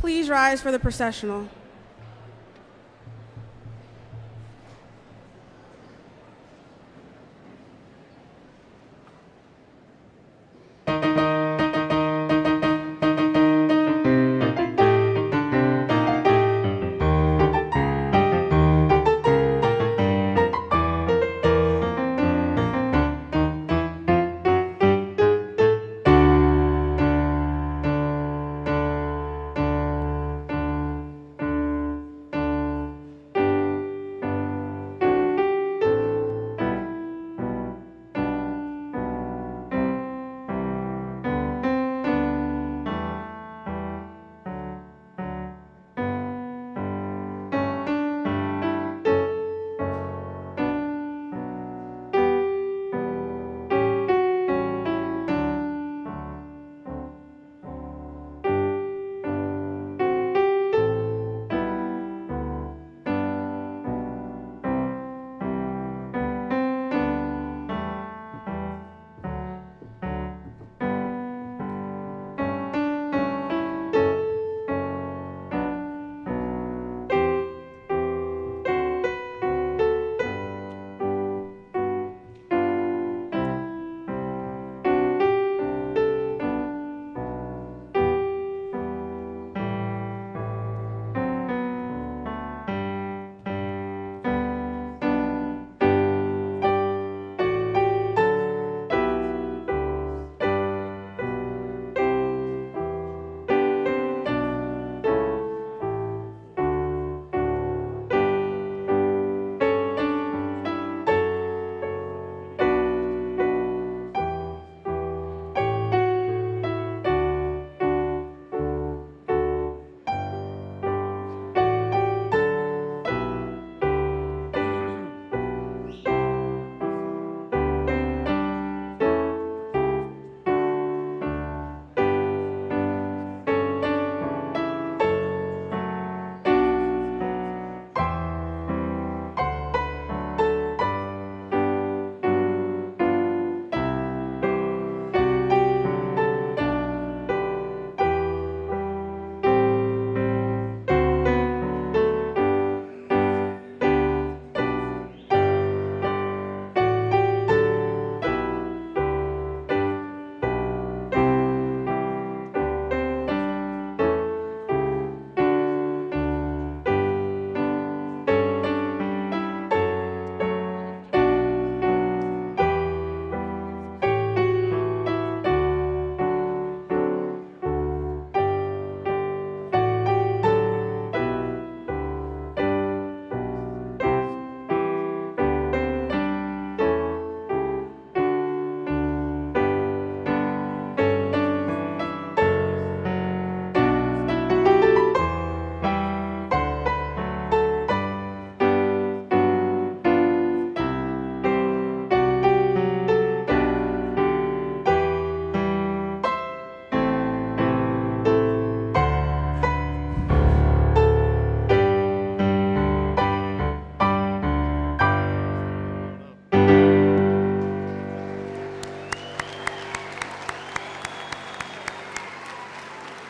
Please rise for the processional.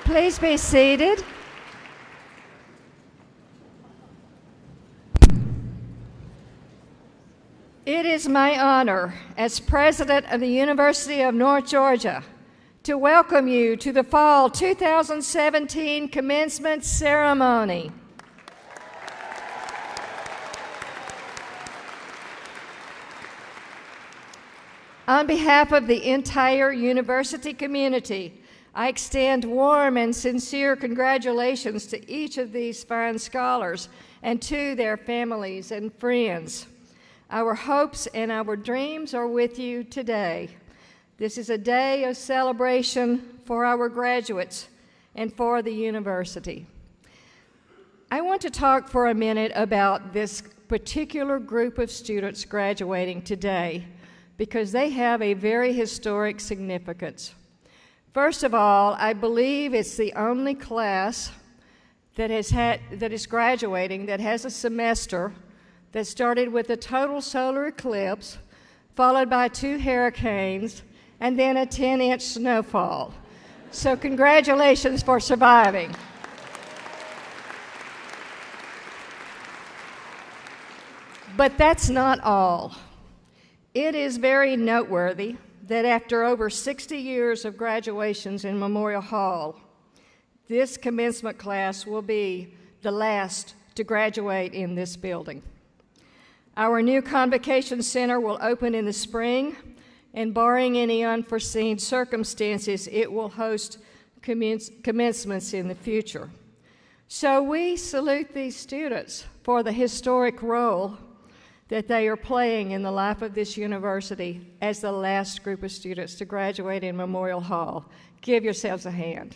Please be seated. It is my honor as president of the University of North Georgia to welcome you to the Fall 2017 Commencement Ceremony. On behalf of the entire university community, I extend warm and sincere congratulations to each of these fine scholars and to their families and friends. Our hopes and our dreams are with you today. This is a day of celebration for our graduates and for the university. I want to talk for a minute about this particular group of students graduating today because they have a very historic significance. First of all, I believe it's the only class that is graduating that has a semester that started with a total solar eclipse, followed by 2 hurricanes, and then a 10-inch snowfall. So congratulations for surviving. But that's not all. It is very noteworthy that after over 60 years of graduations in Memorial Hall, this commencement class will be the last to graduate in this building. Our new Convocation Center will open in the spring, and barring any unforeseen circumstances, it will host commencements in the future. So we salute these students for the historic role that they are playing in the life of this university as the last group of students to graduate in Memorial Hall. Give yourselves a hand.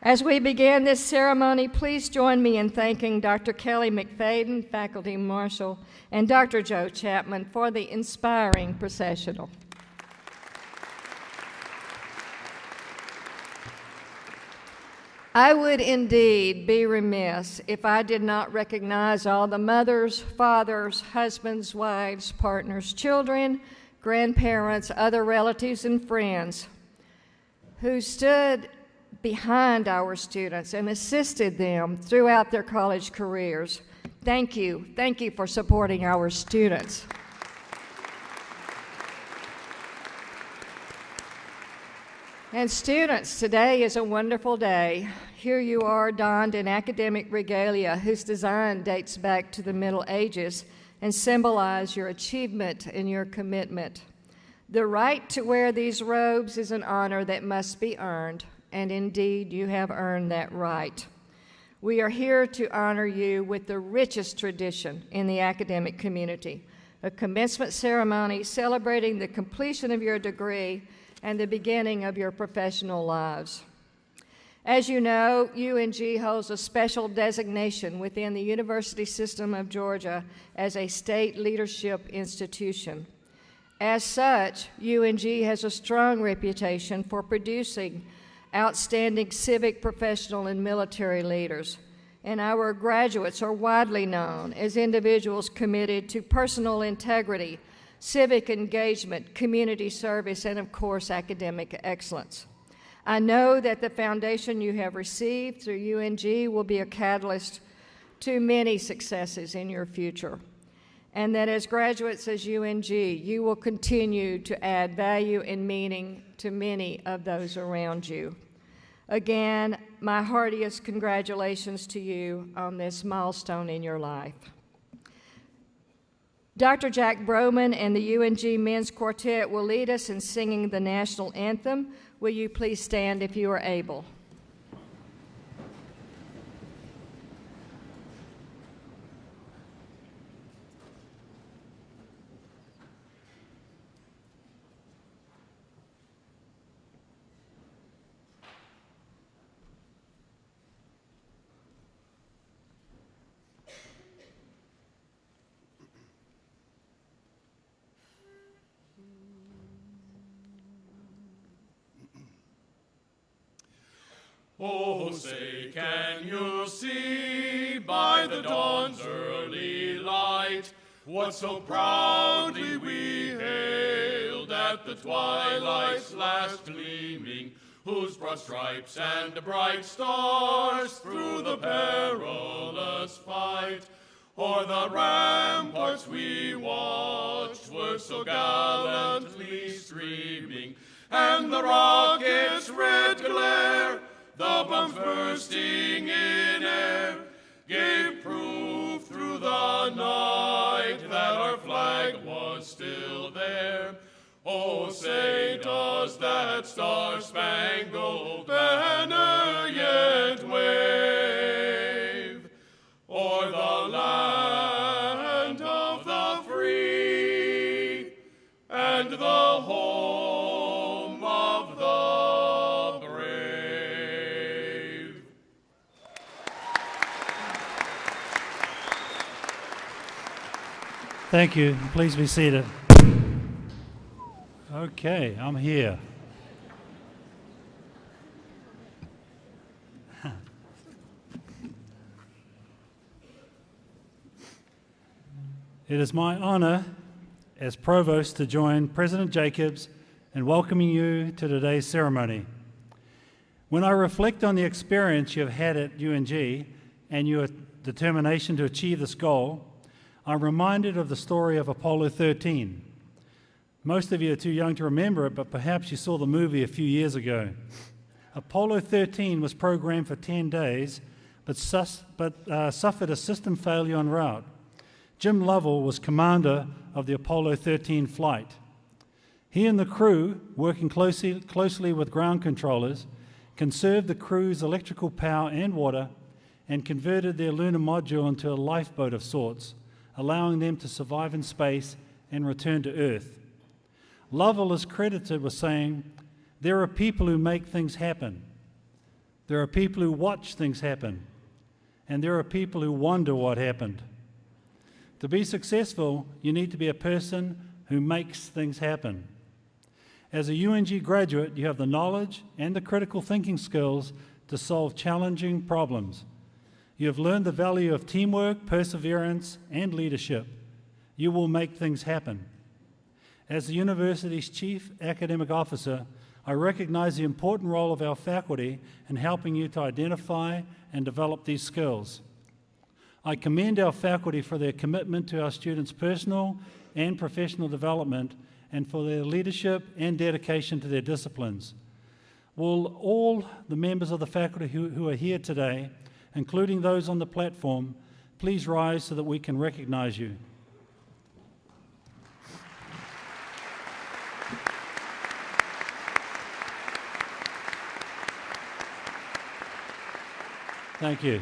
As we begin this ceremony, please join me in thanking Dr. Kelly McFadden, Faculty Marshal, and Dr. Joe Chapman for the inspiring processional. I would indeed be remiss if I did not recognize all the mothers, fathers, husbands, wives, partners, children, grandparents, other relatives, and friends who stood behind our students and assisted them throughout their college careers. Thank you. Thank you for supporting our students. And students, today is a wonderful day. Here you are donned in academic regalia whose design dates back to the Middle Ages and symbolize your achievement and your commitment. The right to wear these robes is an honor that must be earned, and indeed you have earned that right. We are here to honor you with the richest tradition in the academic community, a commencement ceremony celebrating the completion of your degree and the beginning of your professional lives. As you know, UNG holds a special designation within the University System of Georgia as a state leadership institution. As such, UNG has a strong reputation for producing outstanding civic, professional, and military leaders. And our graduates are widely known as individuals committed to personal integrity, civic engagement, community service, and of course, academic excellence. I know that the foundation you have received through UNG will be a catalyst to many successes in your future, and that as graduates of UNG, you will continue to add value and meaning to many of those around you. Again, my heartiest congratulations to you on this milestone in your life. Dr. Jack Broman and the UNG Men's Quartet will lead us in singing the national anthem. Will you please stand if you are able? Oh, say, can you see by the dawn's early light what so proudly we hailed at the twilight's last gleaming, whose broad stripes and bright stars through the perilous fight o'er the ramparts we watched were so gallantly streaming, and the rocket's red glare, the bombs bursting in air, gave proof through the night that our flag was still there. Oh, say, does that star-spangled banner yet wave o'er the land of the free and the home of the Thank you. Please be seated. Okay, I'm here. It is my honor as Provost to join President Jacobs in welcoming you to today's ceremony. When I reflect on the experience you have had at UNG and your determination to achieve this goal, I'm reminded of the story of Apollo 13. Most of you are too young to remember it, but perhaps you saw the movie a few years ago. Apollo 13 was programmed for 10 days, but suffered a system failure en route. Jim Lovell was commander of the Apollo 13 flight. He and the crew, working closely with ground controllers, conserved the crew's electrical power and water and converted their lunar module into a lifeboat of sorts, allowing them to survive in space and return to Earth. Lovell is credited with saying, "There are people who make things happen. There are people who watch things happen. And there are people who wonder what happened." To be successful, you need to be a person who makes things happen. As a UNG graduate, you have the knowledge and the critical thinking skills to solve challenging problems. You have learned the value of teamwork, perseverance, and leadership. You will make things happen. As the university's Chief Academic Officer, I recognize the important role of our faculty in helping you to identify and develop these skills. I commend our faculty for their commitment to our students' personal and professional development and for their leadership and dedication to their disciplines. Will all the members of the faculty who are here today, including those on the platform, please rise so that we can recognize you. Thank you.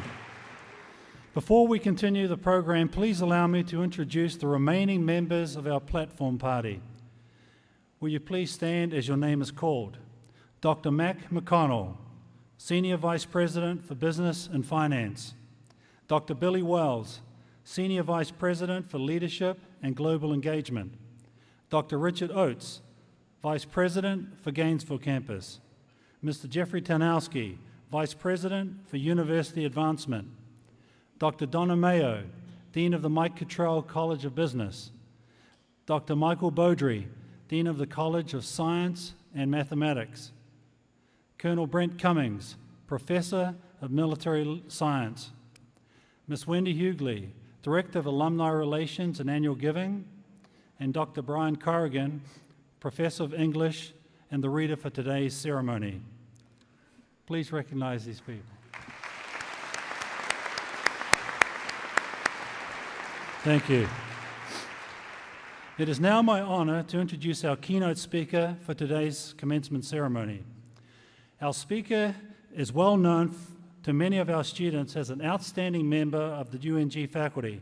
Before we continue the program, please allow me to introduce the remaining members of our platform party. Will you please stand as your name is called? Dr. Mac McConnell, Senior Vice President for Business and Finance. Dr. Billy Wells, Senior Vice President for Leadership and Global Engagement. Dr. Richard Oates, Vice President for Gainesville Campus. Mr. Jeffrey Tanowski, Vice President for University Advancement. Dr. Donna Mayo, Dean of the Mike Cottrell College of Business. Dr. Michael Beaudry, Dean of the College of Science and Mathematics. Colonel Brent Cummings, Professor of Military Science. Ms. Wendy Hughley, Director of Alumni Relations and Annual Giving. And Dr. Brian Corrigan, Professor of English and the reader for today's ceremony. Please recognize these people. Thank you. It is now my honor to introduce our keynote speaker for today's commencement ceremony. Our speaker is well known to many of our students as an outstanding member of the UNG faculty.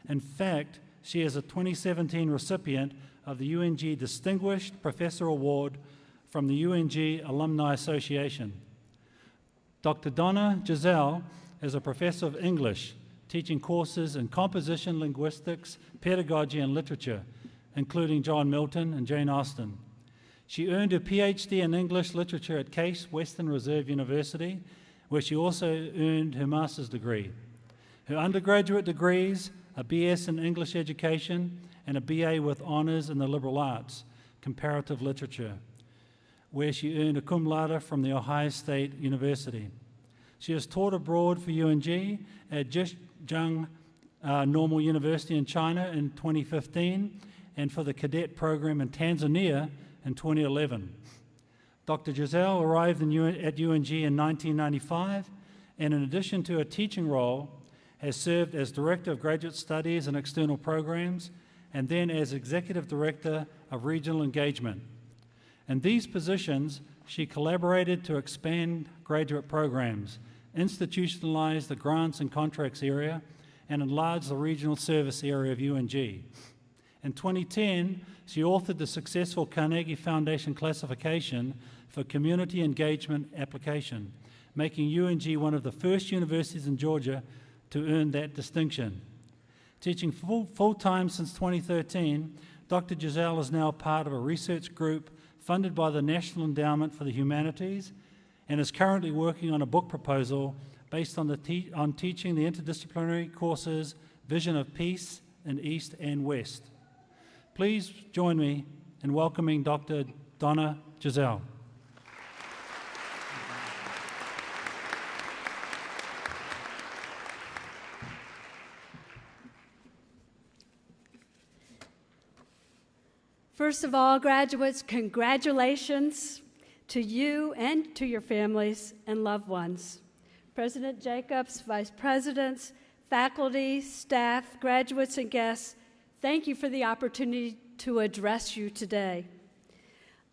In fact, she is a 2017 recipient of the UNG Distinguished Professor Award from the UNG Alumni Association. Dr. Donna Giselle is a professor of English, teaching courses in composition, linguistics, pedagogy, and literature, including John Milton and Jane Austen. She earned her PhD in English literature at Case Western Reserve University, where she also earned her master's degree. Her undergraduate degrees, a BS in English education and a BA with honors in the liberal arts, comparative literature, where she earned a cum laude from the Ohio State University. She has taught abroad for UNG at Zhejiang Normal University in China in 2015 and for the cadet program in Tanzania in 2011. Dr. Giselle arrived at UNG in 1995 and in addition to a teaching role, has served as Director of Graduate Studies and External Programs and then as Executive Director of Regional Engagement. In these positions, she collaborated to expand graduate programs, institutionalize the grants and contracts area, and enlarge the regional service area of UNG. In 2010, she authored the successful Carnegie Foundation classification for community engagement application, making UNG one of the first universities in Georgia to earn that distinction. Teaching full-time since 2013, Dr. Giselle is now part of a research group funded by the National Endowment for the Humanities and is currently working on a book proposal based on teaching the interdisciplinary courses Vision of Peace in East and West. Please join me in welcoming Dr. Donna Giselle. First of all, graduates, congratulations to you and to your families and loved ones. President Jacobs, vice presidents, faculty, staff, graduates, and guests, thank you for the opportunity to address you today.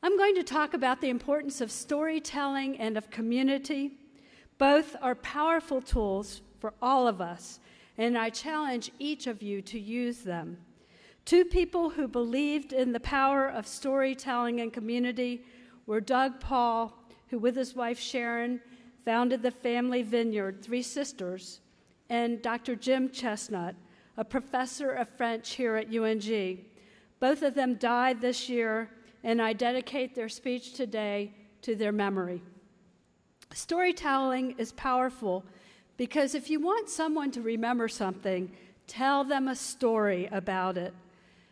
I'm going to talk about the importance of storytelling and of community. Both are powerful tools for all of us, and I challenge each of you to use them. Two people who believed in the power of storytelling and community were Doug Paul, who with his wife Sharon founded the family vineyard, Three Sisters, and Dr. Jim Chestnut, a professor of French here at UNG. Both of them died this year, and I dedicate their speech today to their memory. Storytelling is powerful because if you want someone to remember something, tell them a story about it.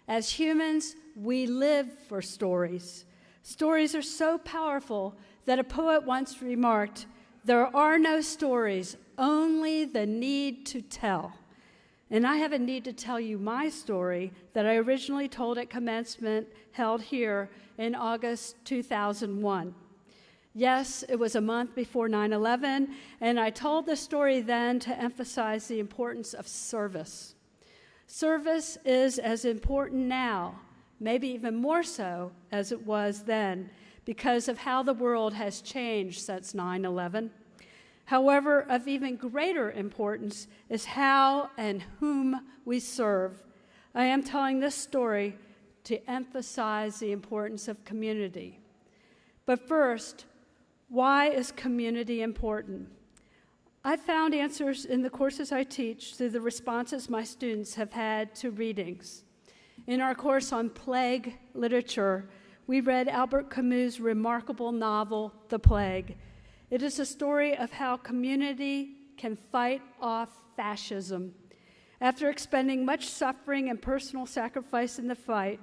As humans, we live for stories. Stories are so powerful that a poet once remarked, "There are no stories, only the need to tell." And I have a need to tell you my story that I originally told at Commencement held here in August 2001. Yes, it was a month before 9/11, and I told the story then to emphasize the importance of service. Service is as important now, maybe even more so as it was then, because of how the world has changed since 9/11. However, of even greater importance is how and whom we serve. I am telling this story to emphasize the importance of community. But first, why is community important? I found answers in the courses I teach through the responses my students have had to readings. In our course on plague literature, we read Albert Camus' remarkable novel, The Plague. It is a story of how community can fight off fascism. After expending much suffering and personal sacrifice in the fight,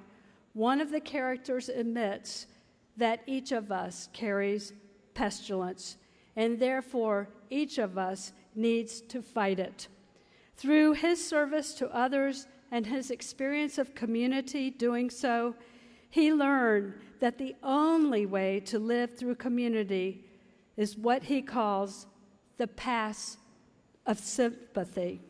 one of the characters admits that each of us carries pestilence, and therefore each of us needs to fight it. Through his service to others and his experience of community doing so, he learned that the only way to live through community is what he calls the path of sympathy.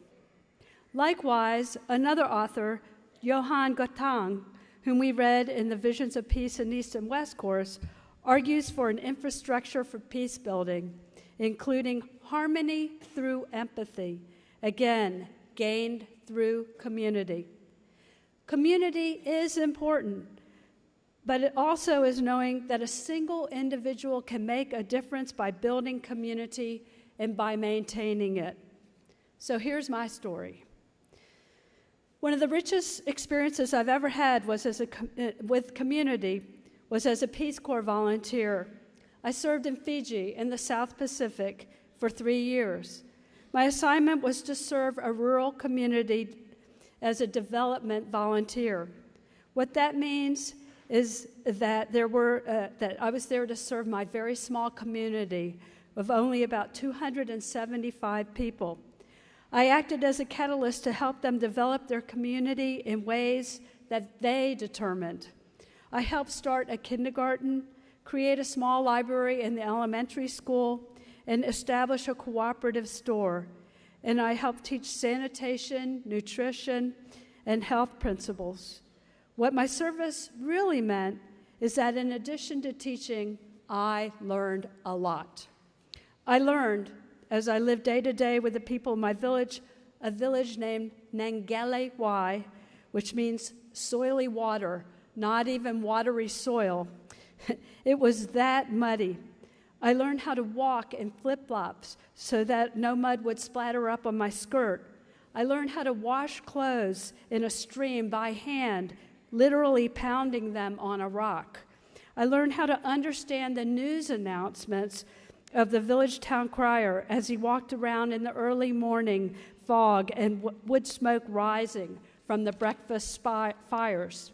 Likewise, another author, Johann Gottang, whom we read in the Visions of Peace in East and West course, argues for an infrastructure for peace building, including harmony through empathy, again, gained through community. Community is important, but it also is knowing that a single individual can make a difference by building community and by maintaining it. So here's my story. One of the richest experiences I've ever had was with community was as a Peace Corps volunteer. I served in Fiji in the South Pacific for 3 years. My assignment was to serve a rural community as a development volunteer. What that means is that that I was there to serve my very small community of only about 275 people. I acted as a catalyst to help them develop their community in ways that they determined. I helped start a kindergarten, create a small library in the elementary school, and establish a cooperative store. And I helped teach sanitation, nutrition, and health principles. What my service really meant is that in addition to teaching, I learned a lot. I learned, as I lived day to day with the people in my village, a village named Nangele Y, which means soily water, not even watery soil. It was that muddy. I learned how to walk in flip-flops so that no mud would splatter up on my skirt. I learned how to wash clothes in a stream by hand, literally pounding them on a rock. I learned how to understand the news announcements of the village town crier as he walked around in the early morning fog and wood smoke rising from the breakfast fires.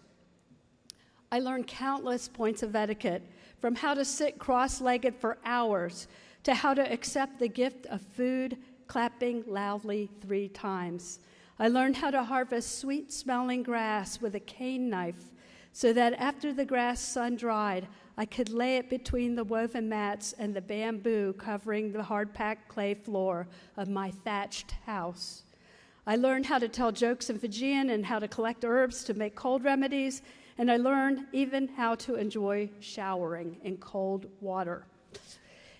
I learned countless points of etiquette, from how to sit cross-legged for hours to how to accept the gift of food, clapping loudly 3 times. I learned how to harvest sweet-smelling grass with a cane knife so that after the grass sun-dried, I could lay it between the woven mats and the bamboo covering the hard-packed clay floor of my thatched house. I learned how to tell jokes in Fijian and how to collect herbs to make cold remedies, and I learned even how to enjoy showering in cold water.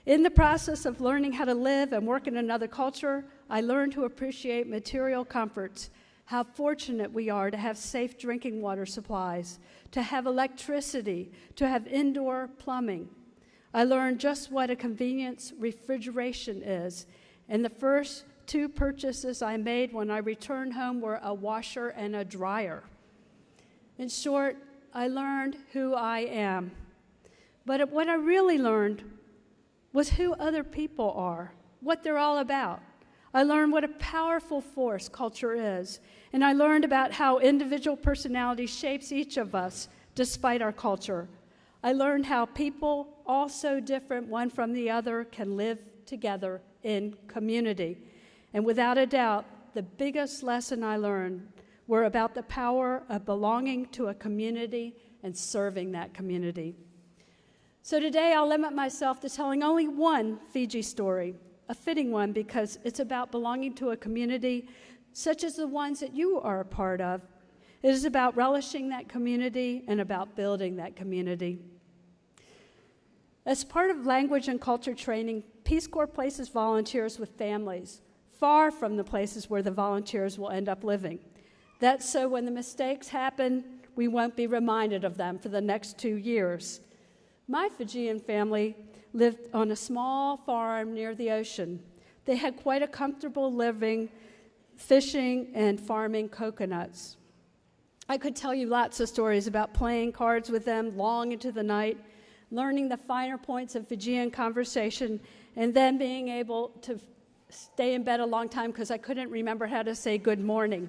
In the process of learning how to live and work in another culture, I learned to appreciate material comforts, how fortunate we are to have safe drinking water supplies, to have electricity, to have indoor plumbing. I learned just what a convenience refrigeration is, and the first 2 purchases I made when I returned home were a washer and a dryer. In short, I learned who I am. But what I really learned was who other people are, what they're all about. I learned what a powerful force culture is, and I learned about how individual personality shapes each of us despite our culture. I learned how people, all so different one from the other, can live together in community. And without a doubt, the biggest lesson I learned were about the power of belonging to a community and serving that community. So today I'll limit myself to telling only one Fiji story, a fitting one because it's about belonging to a community such as the ones that you are a part of. It is about relishing that community and about building that community. As part of language and culture training, Peace Corps places volunteers with families, far from the places where the volunteers will end up living. That's so when the mistakes happen, we won't be reminded of them for the next 2 years. My Fijian family lived on a small farm near the ocean. They had quite a comfortable living, fishing and farming coconuts. I could tell you lots of stories about playing cards with them long into the night, learning the finer points of Fijian conversation, and then being able to stay in bed a long time because I couldn't remember how to say good morning.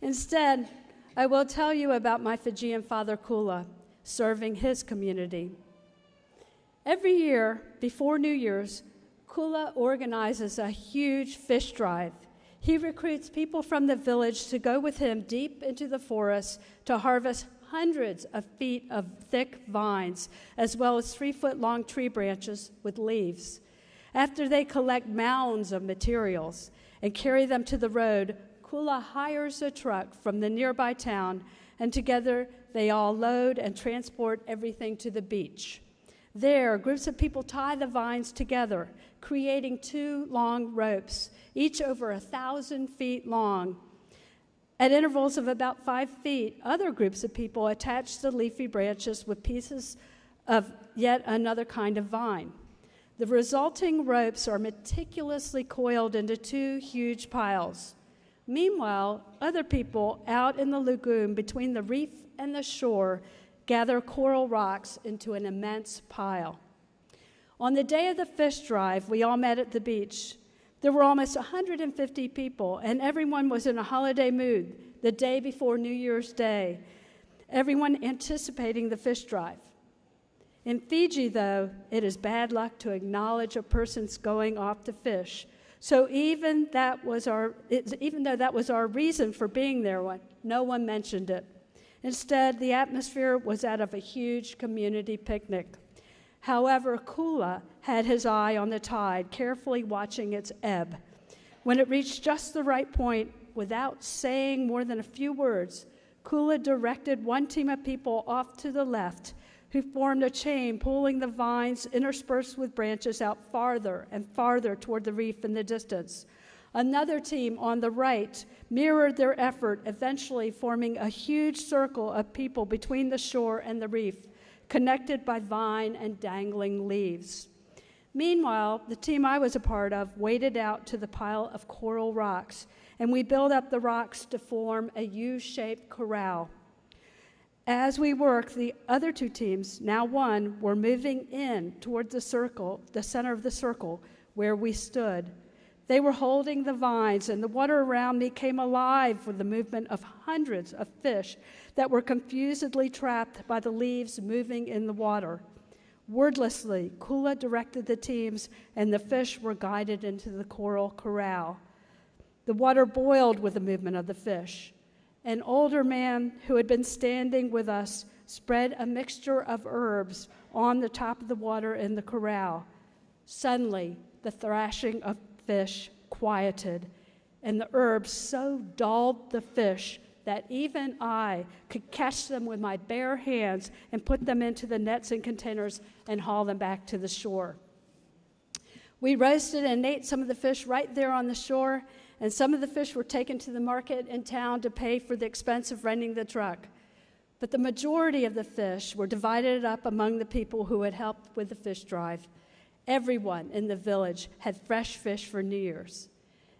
Instead, I will tell you about my Fijian father, Kula, serving his community. Every year, before New Year's, Kula organizes a huge fish drive. He recruits people from the village to go with him deep into the forest to harvest hundreds of feet of thick vines, as well as 3-foot-long tree branches with leaves. After they collect mounds of materials and carry them to the road, Kula hires a truck from the nearby town, and together they all load and transport everything to the beach. There, groups of people tie the vines together, creating 2 long ropes, each over 1,000 feet long. At intervals of about 5 feet, other groups of people attach the leafy branches with pieces of yet another kind of vine. The resulting ropes are meticulously coiled into 2 huge piles. Meanwhile, other people out in the lagoon between the reef and the shore gather coral rocks into an immense pile. On the day of the fish drive, we all met at the beach. There were almost 150 people, and everyone was in a holiday mood the day before New Year's Day, everyone anticipating the fish drive. In Fiji, though, it is bad luck to acknowledge a person's going off to fish. So even though that was our reason for being there, no one mentioned it. Instead, the atmosphere was that of a huge community picnic. However, Kula had his eye on the tide, carefully watching its ebb. When it reached just the right point, without saying more than a few words, Kula directed one team of people off to the left, who formed a chain, pulling the vines interspersed with branches out farther and farther toward the reef in the distance. Another team on the right mirrored their effort, eventually forming a huge circle of people between the shore and the reef, connected by vine and dangling leaves. Meanwhile, the team I was a part of waded out to the pile of coral rocks, and we built up the rocks to form a U-shaped corral. As we worked, the other 2 teams, now one, were moving in toward the circle, the center of the circle, where we stood. They were holding the vines, and the water around me came alive with the movement of hundreds of fish that were confusedly trapped by the leaves moving in the water. Wordlessly, Kula directed the teams, and the fish were guided into the coral corral. The water boiled with the movement of the fish, an older man who had been standing with us spread a mixture of herbs on the top of the water in the corral. Suddenly, the thrashing of fish quieted, and the herbs so dulled the fish that even I could catch them with my bare hands and put them into the nets and containers and haul them back to the shore. We roasted and ate some of the fish right there on the shore, and some of the fish were taken to the market in town to pay for the expense of renting the truck. But the majority of the fish were divided up among the people who had helped with the fish drive. Everyone in the village had fresh fish for New Year's.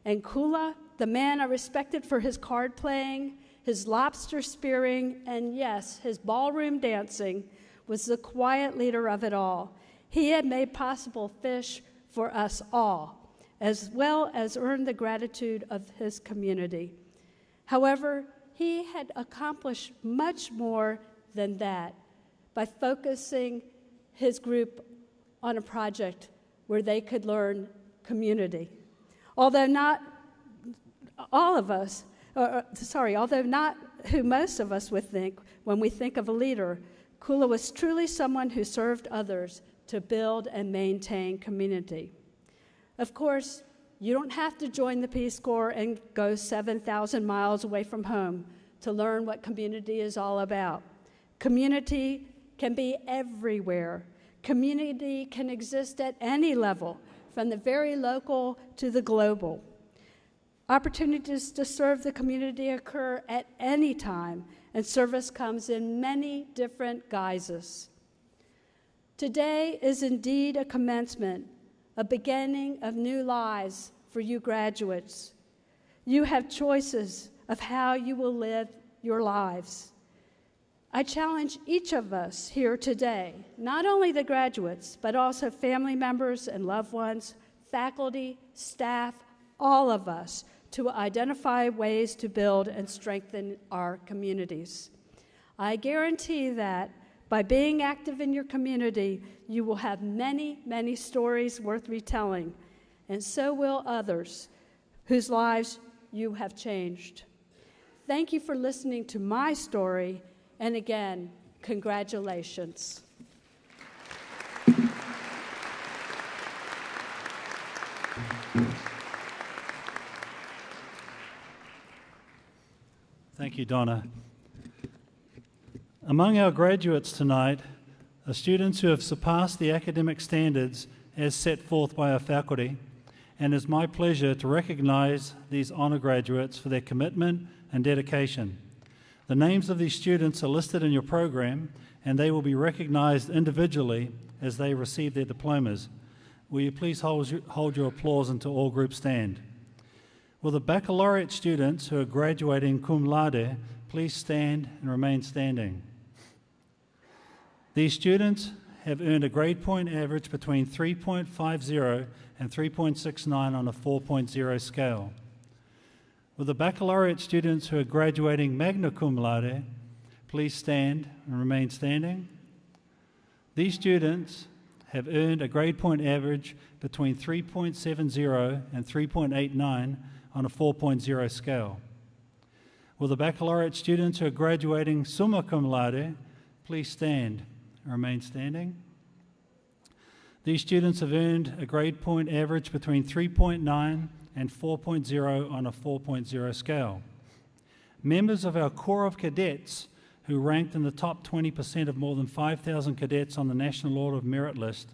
And Kula, the man I respected for his card playing, his lobster spearing, and yes, his ballroom dancing, was the quiet leader of it all. He had made possible fish for us all, as well as earned the gratitude of his community. However, he had accomplished much more than that by focusing his group on a project where they could learn community. Although not all of us, although not who most of us would think when we think of a leader, Kula was truly someone who served others to build and maintain community. Of course, you don't have to join the Peace Corps and go 7,000 miles away from home to learn what community is all about. Community can be everywhere. Community can exist at any level, from the very local to the global. Opportunities to serve the community occur at any time, and service comes in many different guises. Today is indeed a commencement, a beginning of new lives for you graduates. You have choices of how you will live your lives. I challenge each of us here today, not only the graduates, but also family members and loved ones, faculty, staff, all of us, to identify ways to build and strengthen our communities. I guarantee that by being active in your community, you will have many, many stories worth retelling, and so will others whose lives you have changed. Thank you for listening to my story, and again, congratulations. Thank you, Donna. Among our graduates tonight are students who have surpassed the academic standards as set forth by our faculty, and it's my pleasure to recognise these honour graduates for their commitment and dedication. The names of these students are listed in your program, and they will be recognised individually as they receive their diplomas. Will you please hold your applause until all groups stand? Will the baccalaureate students who are graduating cum laude please stand and remain standing? These students have earned a grade point average between 3.50 and 3.69 on a 4.0 scale. Will the baccalaureate students who are graduating magna cum laude please stand and remain standing? These students have earned a grade point average between 3.70 and 3.89 on a 4.0 scale. Will the baccalaureate students who are graduating summa cum laude please stand and remain standing? These students have earned a grade point average between 3.9 and 4.0 on a 4.0 scale. Members of our Corps of Cadets who ranked in the top 20% of more than 5,000 cadets on the National Order of Merit list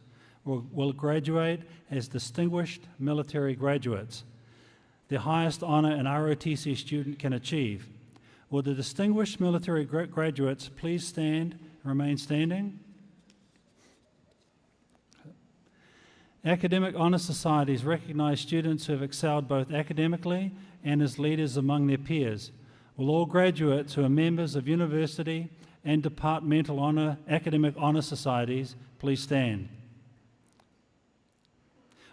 will graduate as distinguished military graduates, the highest honour an ROTC student can achieve. Will the distinguished military graduates please stand and remain standing? Academic Honour Societies recognise students who have excelled both academically and as leaders among their peers. Will all graduates who are members of university and departmental academic honour societies please stand?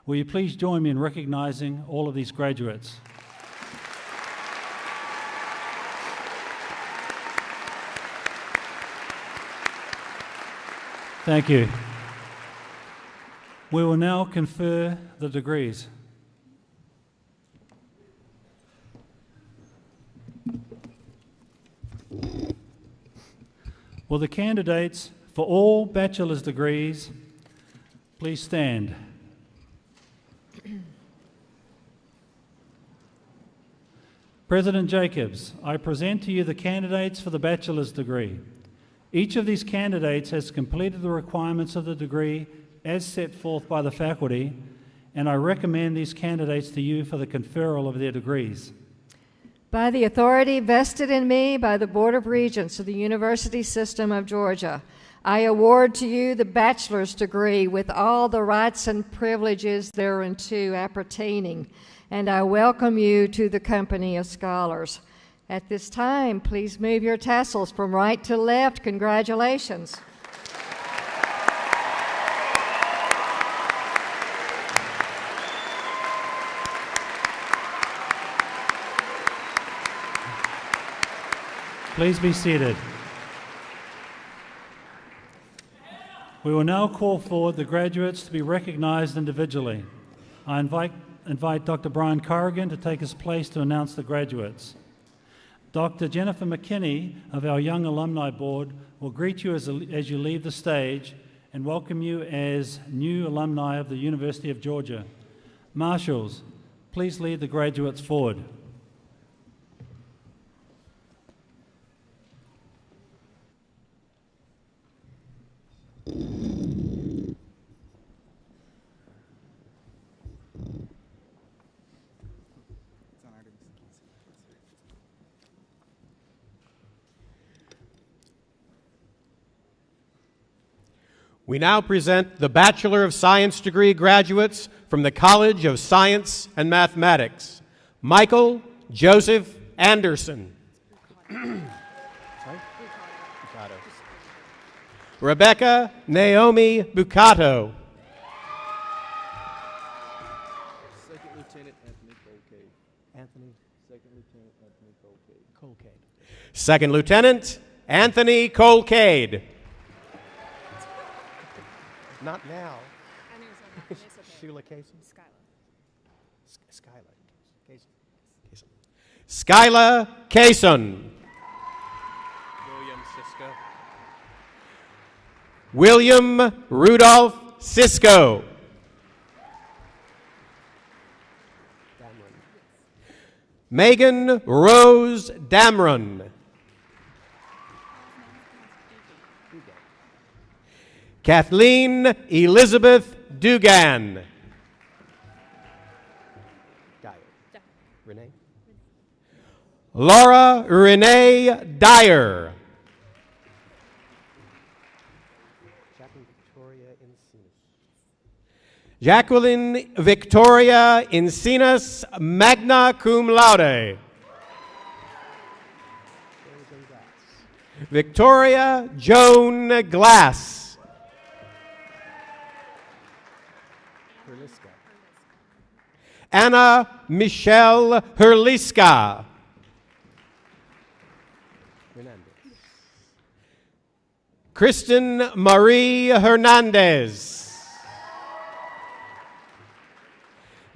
Will you please join me in recognising all of these graduates? Thank you. We will now confer the degrees. Will the candidates for all bachelor's degrees please stand? President Jacobs, I present to you the candidates for the bachelor's degree. Each of these candidates has completed the requirements of the degree as set forth by the faculty, and I recommend these candidates to you for the conferral of their degrees. By the authority vested in me by the Board of Regents of the University System of Georgia, I award to you the bachelor's degree with all the rights and privileges thereunto appertaining, and I welcome you to the company of scholars. At this time, please move your tassels from right to left. Congratulations. Please be seated. We will now call forward the graduates to be recognized individually. I invite Dr. Brian Corrigan to take his place to announce the graduates. Dr. Jennifer McKinney of our Young Alumni Board will greet you as you leave the stage and welcome you as new alumni of the University of Georgia. Marshals, please lead the graduates forward. We now present the Bachelor of Science degree graduates from the College of Science and Mathematics. Michael Joseph Anderson. Rebecca Naomi Bucato. Second Lieutenant Anthony Colcade. Second Lieutenant Anthony Colcade. Not now. Sheila Casey. Skyla Cason. William Cisco. William Rudolph Cisco. Megan Rose Damron. Kathleen Elizabeth Dugan. Renee. Laura Renee Dyer. Jacqueline Victoria Encinas, magna cum laude. Victoria Joan Glass. Anna Michelle Herliska. Kristen Marie Hernandez.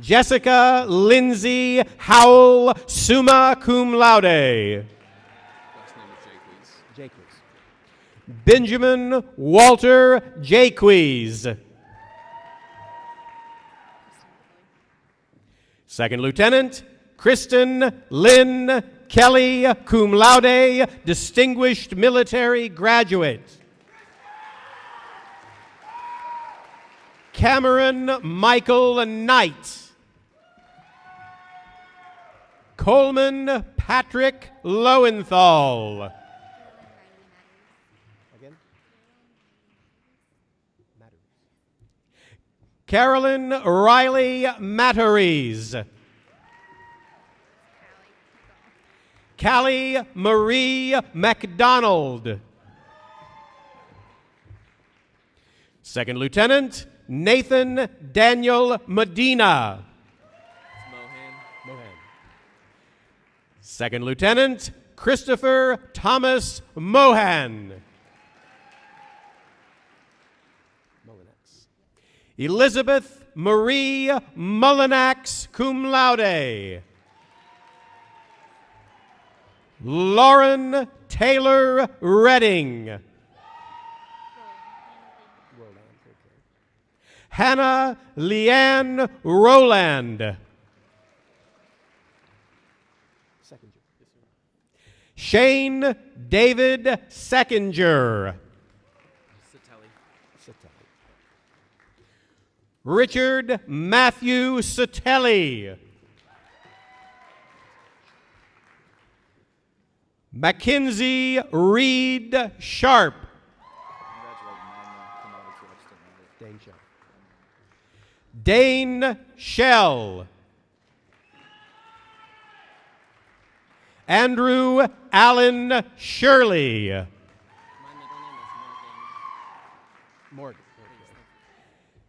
Jessica Lindsay Howell, summa cum laude. Last name is Jaques. Benjamin Walter Jaques. Second Lieutenant Kristen Lynn Kelly, cum laude, distinguished military graduate. Cameron Michael Knight. Coleman Patrick Lowenthal. Again? Carolyn Riley Matteries. Callie Marie McDonald. Second Lieutenant Nathan Daniel Medina. Mohan. Second Lieutenant Christopher Thomas Mohan. Elizabeth Marie Mullinax, cum laude. Lauren Taylor Redding. Hannah Leanne Rowland. Shane David Seckinger. Richard Matthew Satelli. Mackenzie Reed Sharp. Dane Shell. Andrew Allen Shirley. Morgan.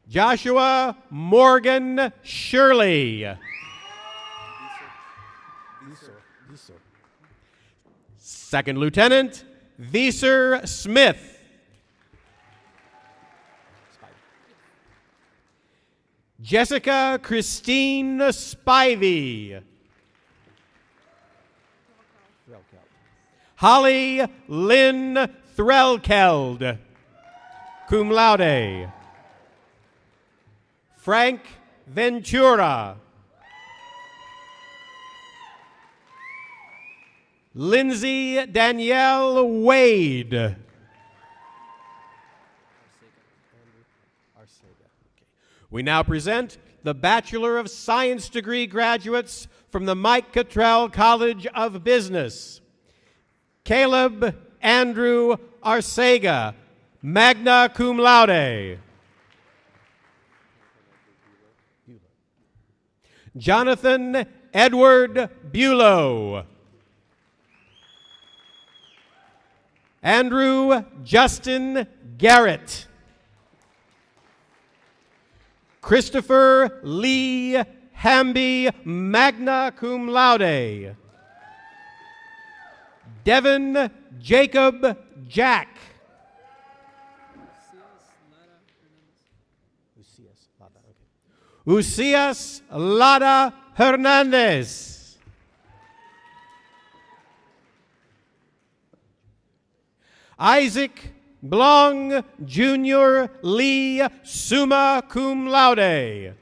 Joshua Morgan Shirley. Second Lieutenant Visser Smith. Jessica Christine Spivey. Holly Lynn Threlkeld, cum laude. Frank Ventura. Lindsay Danielle Wade. We now present the Bachelor of Science degree graduates from the Mike Cottrell College of Business. Caleb Andrew Arcega, magna cum laude. Jonathan Edward Bulow. Andrew Justin Garrett. Christopher Lee Hamby, magna cum laude. Devin Jacob Jack. Ucias Lada Hernandez. Isaac Blong Jr. Lee, summa cum laude.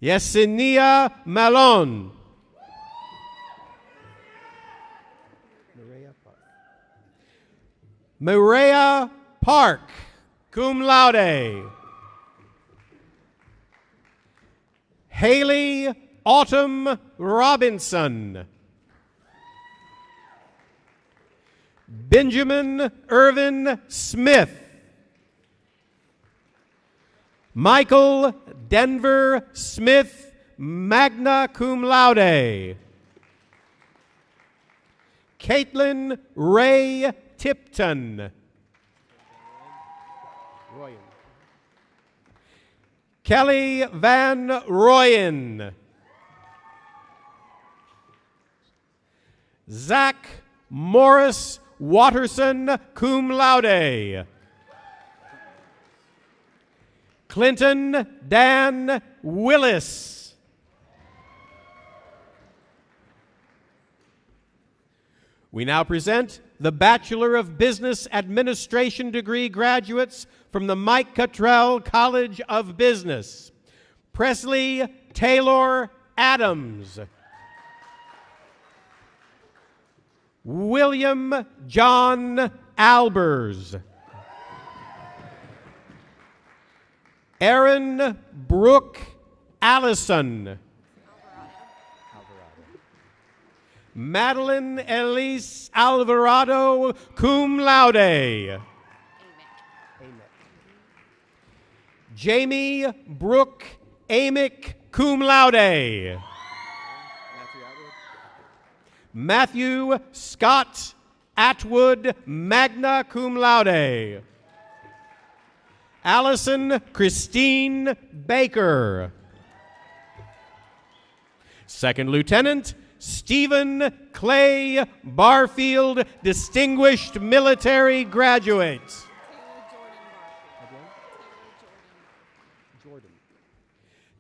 Yesenia Malone. Maria Park, cum laude. Haley Autumn Robinson. Benjamin Irvin Smith. Michael Denver Smith, magna cum laude. Caitlin Ray Tipton. Kelly Van Royen. Zach Morris Watterson, cum laude. Clinton Dan Willis. We now present the Bachelor of Business Administration degree graduates from the Mike Cottrell College of Business. Presley Taylor Adams. William John Albers. Aaron Brooke Allison. Madeline Elise Alvarado, cum laude. Amen. Jamie Brooke Amick, cum laude. Matthew Scott Atwood, magna cum laude. Allison Christine Baker. Second Lieutenant Stephen Clay Barfield, distinguished military graduate.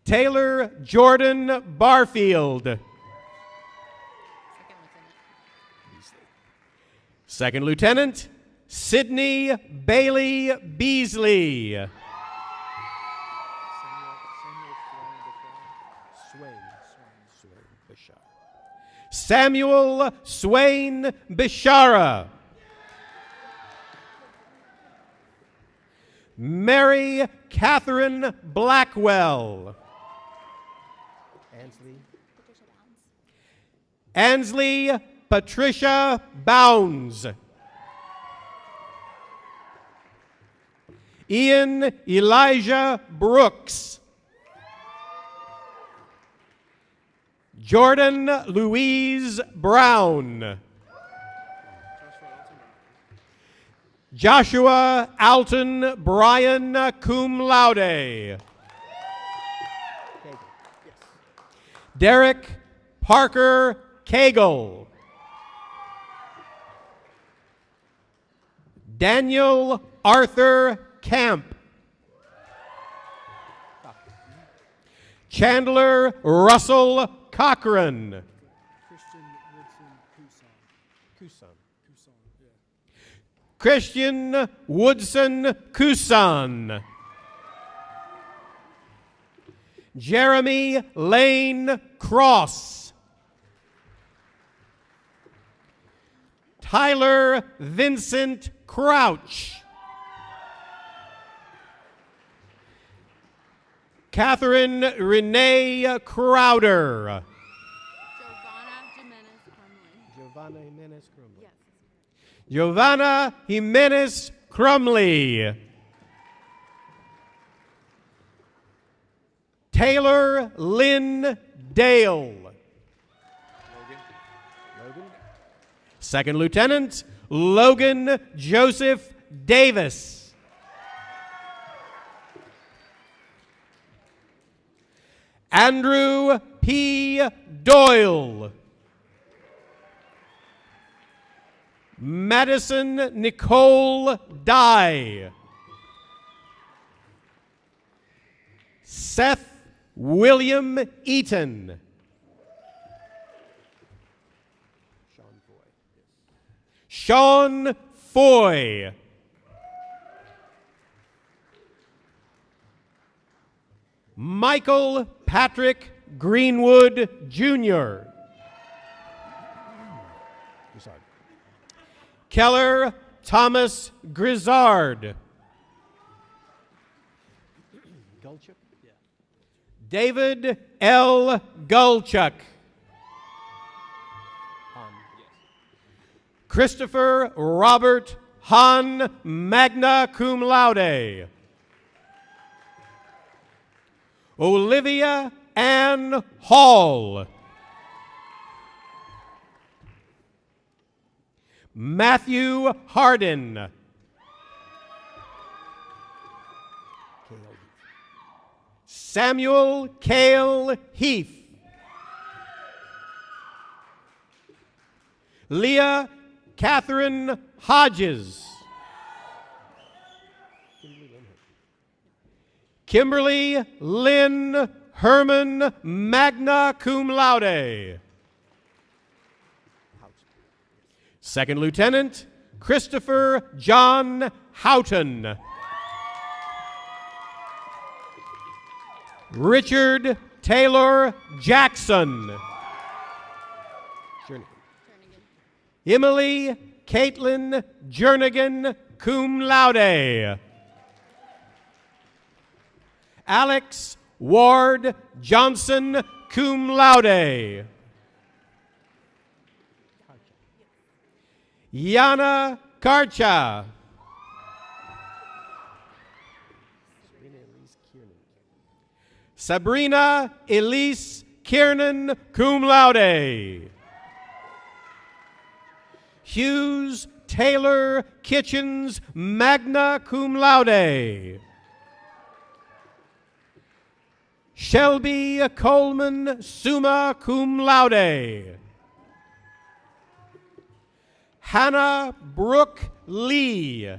Taylor Jordan Barfield. Second Lieutenant Sydney Bailey Beasley. Samuel Swain Bishara. Mary Catherine Blackwell. Ansley Patricia Bounds. Ian Elijah Brooks. Jordan Louise Brown. Joshua Alton Bryan, cum laude. Derek Parker Cagle. Daniel Arthur Camp. Chandler Russell Cochran. Christian Woodson Kusan. Jeremy Lane Cross. Tyler Vincent Crouch. Catherine Renee Crowder. Giovanna Jimenez Crumley. Giovanna Jimenez Crumley. Taylor Lynn Dale. Logan. Second Lieutenant Logan Joseph Davis. Andrew P. Doyle. Madison Nicole Dye. Seth William Eaton. Sean Foy. Michael Patrick Greenwood, Jr. Keller Thomas Grizzard. David L. Gulchuk. Christopher Robert Hahn, magna cum laude. Olivia Ann Hall. Matthew Hardin. Samuel Cale Heath. Leah Catherine Hodges. Kimberly Lynn Herman, magna cum laude. Second Lieutenant Christopher John Houghton. Richard Taylor Jackson. Emily Caitlin Jernigan, cum laude. Alex Ward Johnson, cum laude. Yana Karcha. Sabrina Elise Kiernan, cum laude. Hughes Taylor Kitchens, magna cum laude. Shelby Coleman, summa cum laude. Hannah Brooke Lee.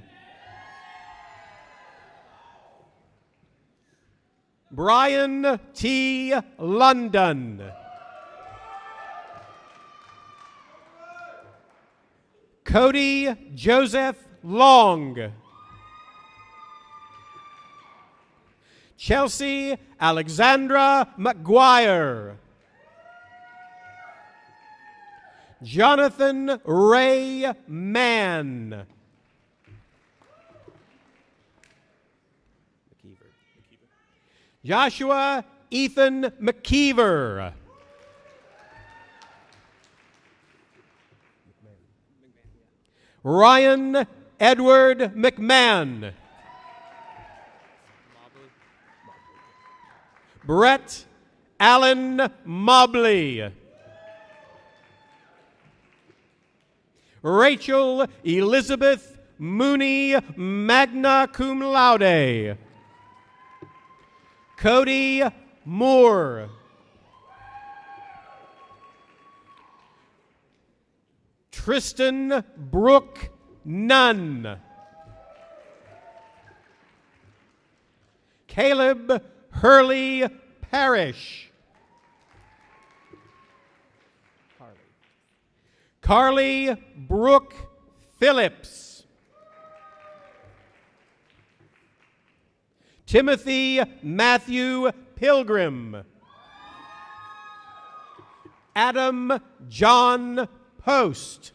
Brian T. London. Cody Joseph Long. Chelsea Alexandra McGuire. Jonathan Ray Mann. Joshua Ethan McKeever. Ryan Edward McMahon. Brett Allen Mobley. Rachel Elizabeth Mooney, magna cum laude. Cody Moore. Tristan Brooke Nunn. Caleb Hurley Parrish. Carly Brooke Phillips. Timothy Matthew Pilgrim. Adam John Post.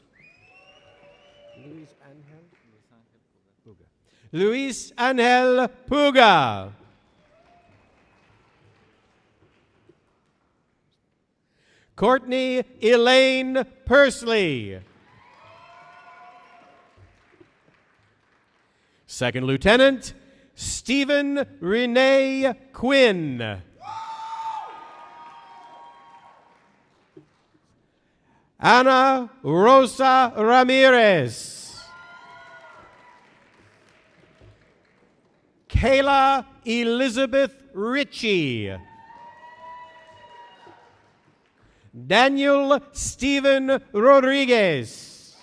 Luis Angel Puga. Courtney Elaine Pursley. Second Lieutenant Stephen Renee Quinn. Ana Rosa Ramirez. Kayla Elizabeth Ritchie. Daniel Stephen Rodriguez.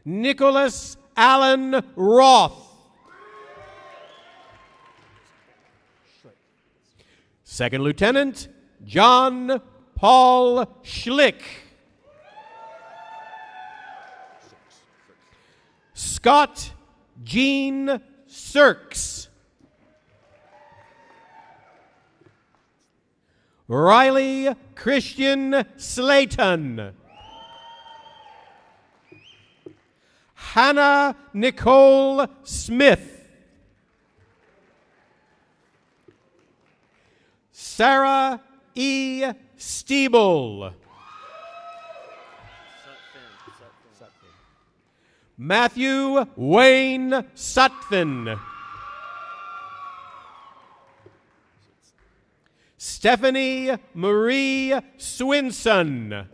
Nicholas Allen Roth. Second Lieutenant John Paul Schlick. Scott Jean Sirks. Riley Christian Slayton. Hannah Nicole Smith. Sarah E. Steeble. Matthew Wayne Sutphin. Stephanie Marie Swinson.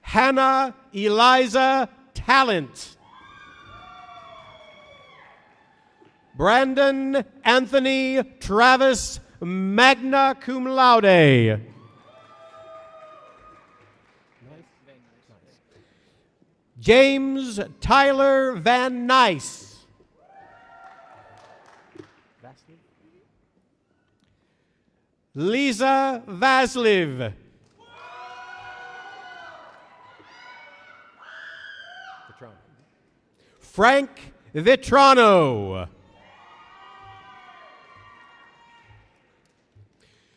Hannah Eliza Talent. Brandon Anthony Travis, magna cum laude. James Tyler Van Nice. Lisa Vasliv. Frank Vitrano.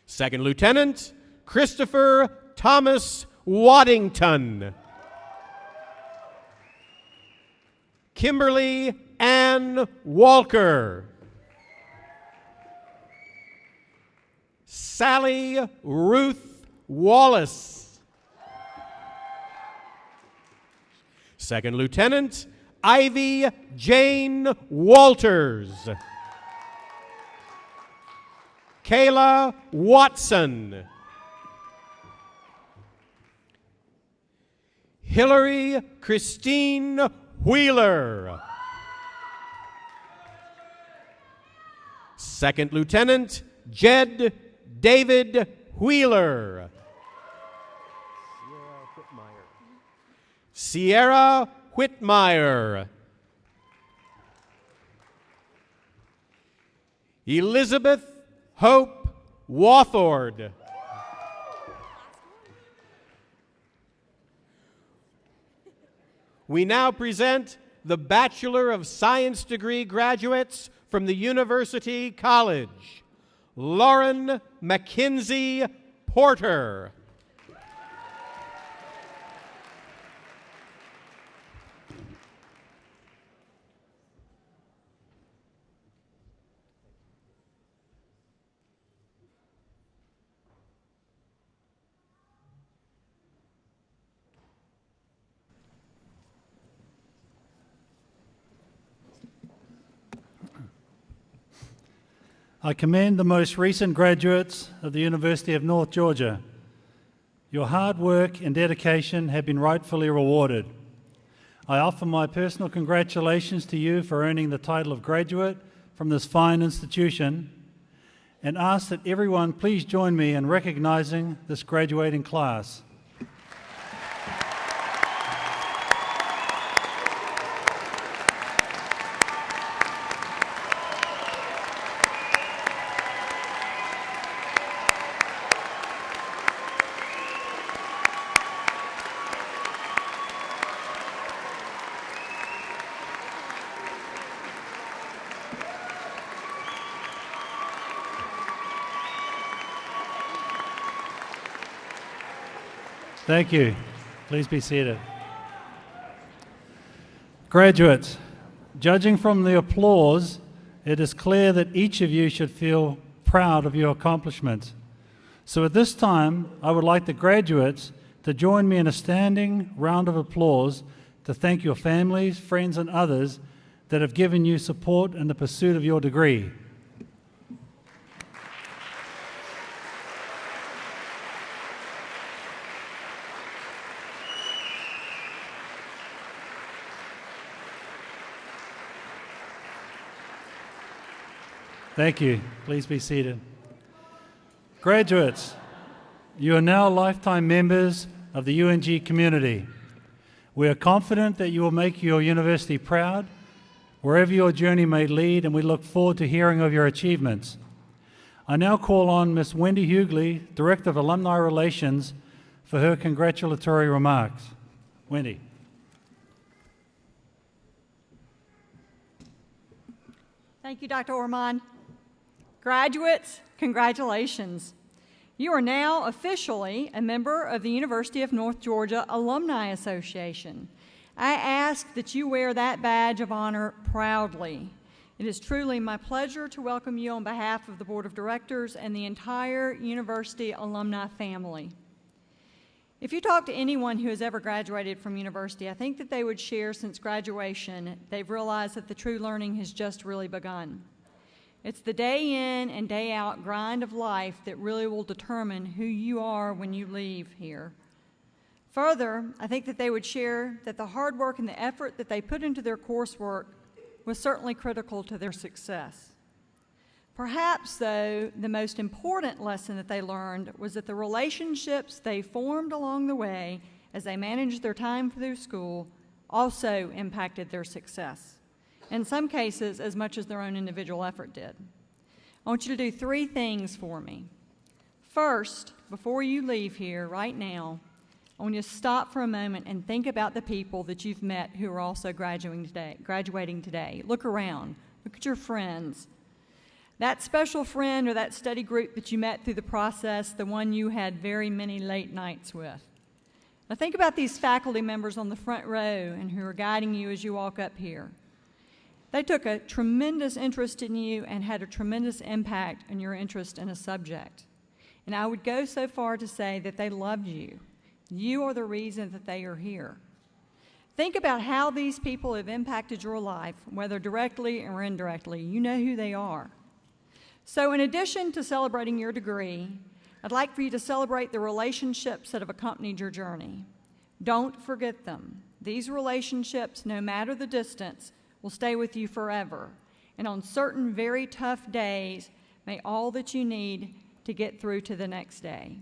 Second Lieutenant Christopher Thomas Waddington. Kimberly Ann Walker. Sally Ruth Wallace. Second Lieutenant Ivy Jane Walters. Kayla Watson. Hillary Christine Wheeler. Second Lieutenant Jed David Wheeler. Sierra Whitmire. Elizabeth Hope Wathord. we now present the Bachelor of Science degree graduates from the University College, Lauren Mackenzie Porter. I commend the most recent graduates of the University of North Georgia. Your hard work and dedication have been rightfully rewarded. I offer my personal congratulations to you for earning the title of graduate from this fine institution and ask that everyone please join me in recognizing this graduating class. Thank you. Please be seated. Graduates, judging from the applause, it is clear that each of you should feel proud of your accomplishments. So at this time, I would like the graduates to join me in a standing round of applause to thank your families, friends, and others that have given you support in the pursuit of your degree. Thank you. Please be seated. Graduates, you are now lifetime members of the UNG community. We are confident that you will make your university proud wherever your journey may lead, and we look forward to hearing of your achievements. I now call on Ms. Wendy Hughley, Director of Alumni Relations, for her congratulatory remarks. Wendy. Thank you, Dr. Ormond. Graduates, congratulations. You are now officially a member of the University of North Georgia Alumni Association. I ask that you wear that badge of honor proudly. It is truly my pleasure to welcome you on behalf of the Board of Directors and the entire university alumni family. If you talk to anyone who has ever graduated from university, I think that they would share since graduation, they've realized that the true learning has just really begun. It's the day in and day out grind of life that really will determine who you are when you leave here. Further, I think that they would share that the hard work and the effort that they put into their coursework was certainly critical to their success. Perhaps, though, the most important lesson that they learned was that the relationships they formed along the way as they managed their time through school also impacted their success. In some cases, as much as their own individual effort did. I want you to do 3 things for me. First, before you leave here right now, I want you to stop for a moment and think about the people that you've met who are also graduating today. Look around. Look at your friends. That special friend or that study group that you met through the process, the one you had very many late nights with. Now think about these faculty members on the front row and who are guiding you as you walk up here. They took a tremendous interest in you and had a tremendous impact on your interest in a subject. And I would go so far to say that they loved you. You are the reason that they are here. Think about how these people have impacted your life, whether directly or indirectly. You know who they are. So in addition to celebrating your degree, I'd like for you to celebrate the relationships that have accompanied your journey. Don't forget them. These relationships, no matter the distance, will stay with you forever. And on certain very tough days, may all that you need to get through to the next day.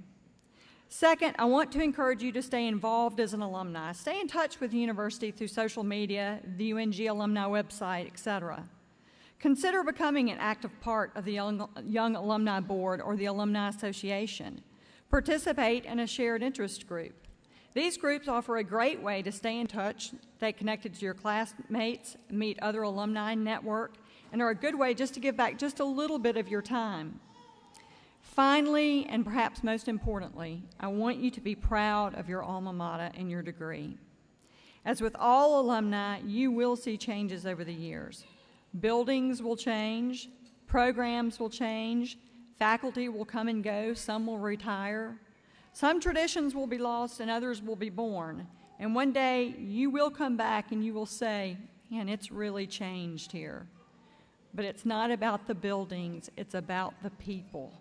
Second, I want to encourage you to stay involved as an alumni. Stay in touch with the university through social media, the UNG alumni website, etc. Consider becoming an active part of the Young Alumni Board or the Alumni Association. Participate in a shared interest group. These groups offer a great way to stay in touch, stay connected to your classmates, meet other alumni network, and are a good way just to give back just a little bit of your time. Finally, and perhaps most importantly, I want you to be proud of your alma mater and your degree. As with all alumni, you will see changes over the years. Buildings will change, programs will change, faculty will come and go, some will retire. Some traditions will be lost and others will be born. And one day you will come back and you will say, man, it's really changed here. But it's not about the buildings, it's about the people.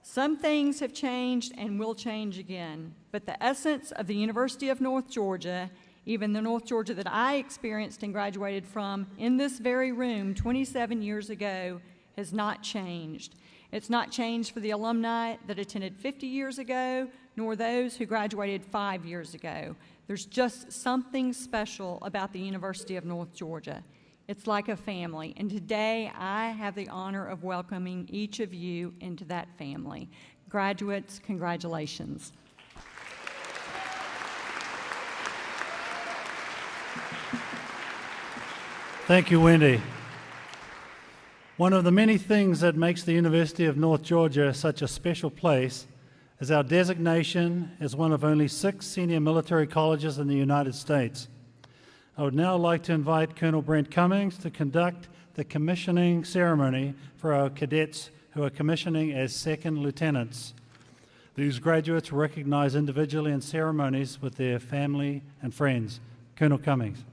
Some things have changed and will change again, but the essence of the University of North Georgia, even the North Georgia that I experienced and graduated from in this very room 27 years ago, has not changed. It's not changed for the alumni that attended 50 years ago, nor those who graduated 5 years ago. There's just something special about the University of North Georgia. It's like a family, and today I have the honor of welcoming each of you into that family. Graduates, congratulations. Thank you, Wendy. One of the many things that makes the University of North Georgia such a special place is our designation as one of only 6 senior military colleges in the United States. I would now like to invite Colonel Brent Cummings to conduct the commissioning ceremony for our cadets who are commissioning as second lieutenants. These graduates were recognized individually in ceremonies with their family and friends. Colonel Cummings.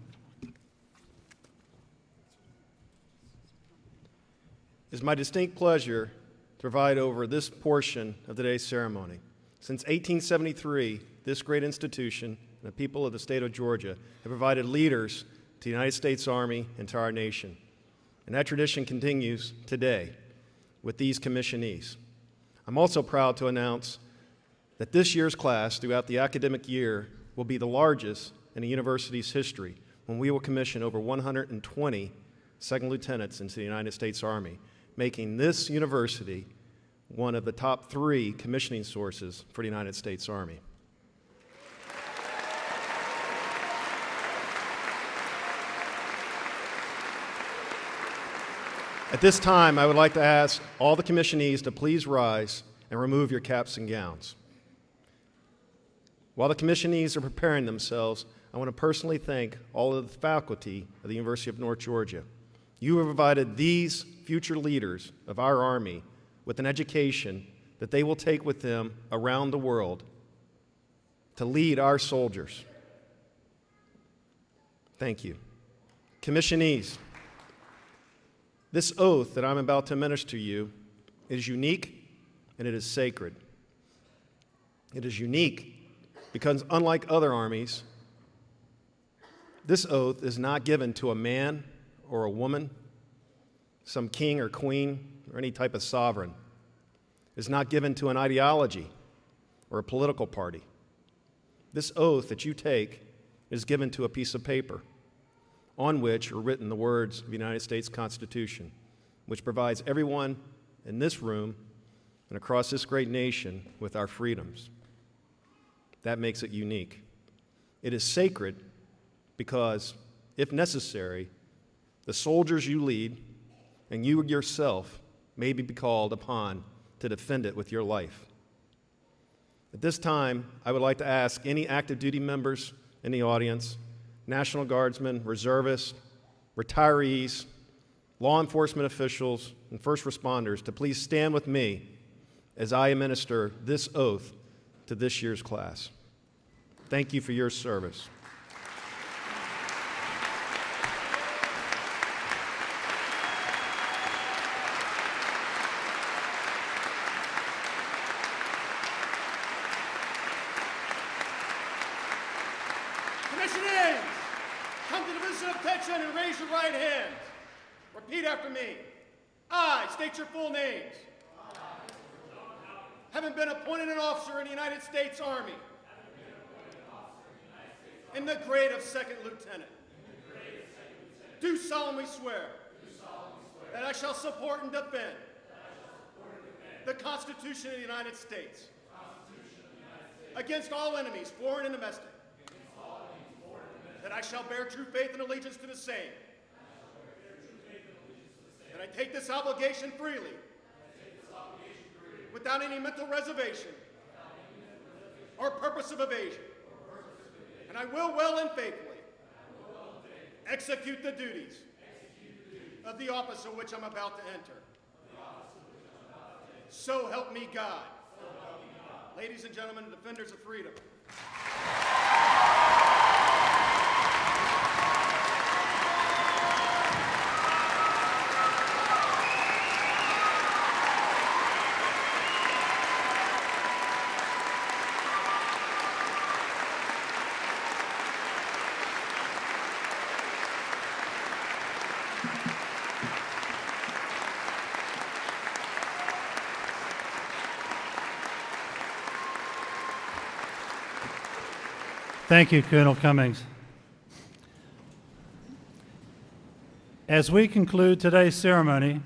It is my distinct pleasure to preside over this portion of today's ceremony. Since 1873, this great institution and the people of the state of Georgia have provided leaders to the United States Army and to our nation. And that tradition continues today with these commissionees. I'm also proud to announce that this year's class throughout the academic year will be the largest in the university's history, when we will commission over 120 second lieutenants into the United States Army, making this university one of the top 3 commissioning sources for the United States Army. At this time, I would like to ask all the commissionees to please rise and remove your caps and gowns. While the commissionees are preparing themselves, I want to personally thank all of the faculty of the University of North Georgia. You have provided these future leaders of our Army with an education that they will take with them around the world to lead our soldiers. Thank you. Commissionees, this oath that I'm about to administer to you is unique and it is sacred. It is unique because, unlike other armies, this oath is not given to a man or a woman, some king or queen, or any type of sovereign. It's not given to an ideology or a political party. This oath that you take is given to a piece of paper on which are written the words of the United States Constitution, which provides everyone in this room and across this great nation with our freedoms. That makes it unique. It is sacred because, if necessary, the soldiers you lead and you yourself may be called upon to defend it with your life. At this time, I would like to ask any active duty members in the audience, National Guardsmen, reservists, retirees, law enforcement officials, and first responders to please stand with me as I administer this oath to this year's class. Thank you for your service. Commissionees, come to the position of attention and raise your right hand. Repeat after me. I state your full names. Having been appointed an officer in the United States Army in the grade of second lieutenant, do solemnly swear that I shall support and defend the Constitution of the United States against all enemies, foreign and domestic, that I shall bear true faith and allegiance to the same, that I take this obligation freely, without any mental reservation or purpose of evasion, and I will well and faithfully execute the duties of the office in which I'm about to enter. So help me God. Ladies and gentlemen, defenders of freedom. Thank you, Colonel Cummings. As we conclude today's ceremony,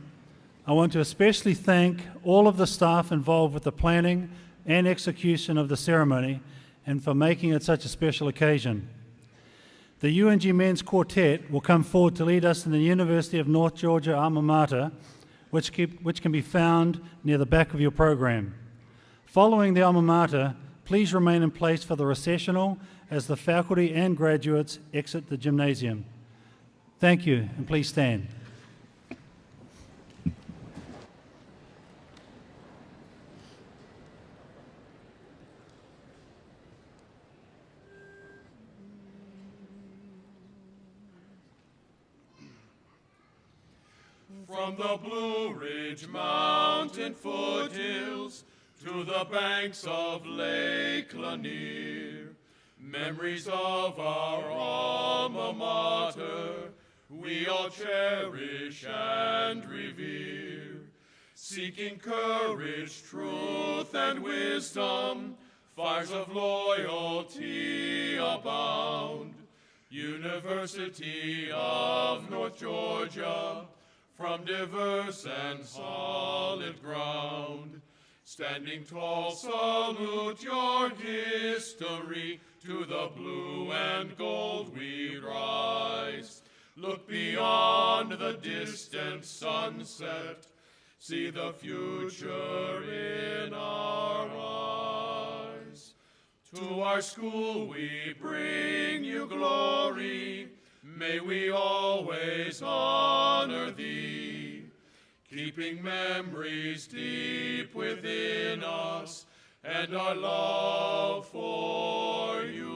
I want to especially thank all of the staff involved with the planning and execution of the ceremony and for making it such a special occasion. The UNG Men's Quartet will come forward to lead us in the University of North Georgia alma mater, which can be found near the back of your program. Following the alma mater, please remain in place for the recessional as the faculty and graduates exit the gymnasium. Thank you, and please stand. From the Blue Ridge mountain foothills to the banks of Lake Lanier, memories of our alma mater we all cherish and revere. Seeking courage, truth, and wisdom, fires of loyalty abound. University of North Georgia, from diverse and solid ground. Standing tall, salute your history. To the blue and gold we rise. Look beyond the distant sunset. See the future in our eyes. To our school we bring you glory. May we always honor thee, keeping memories deep within us and our love for you.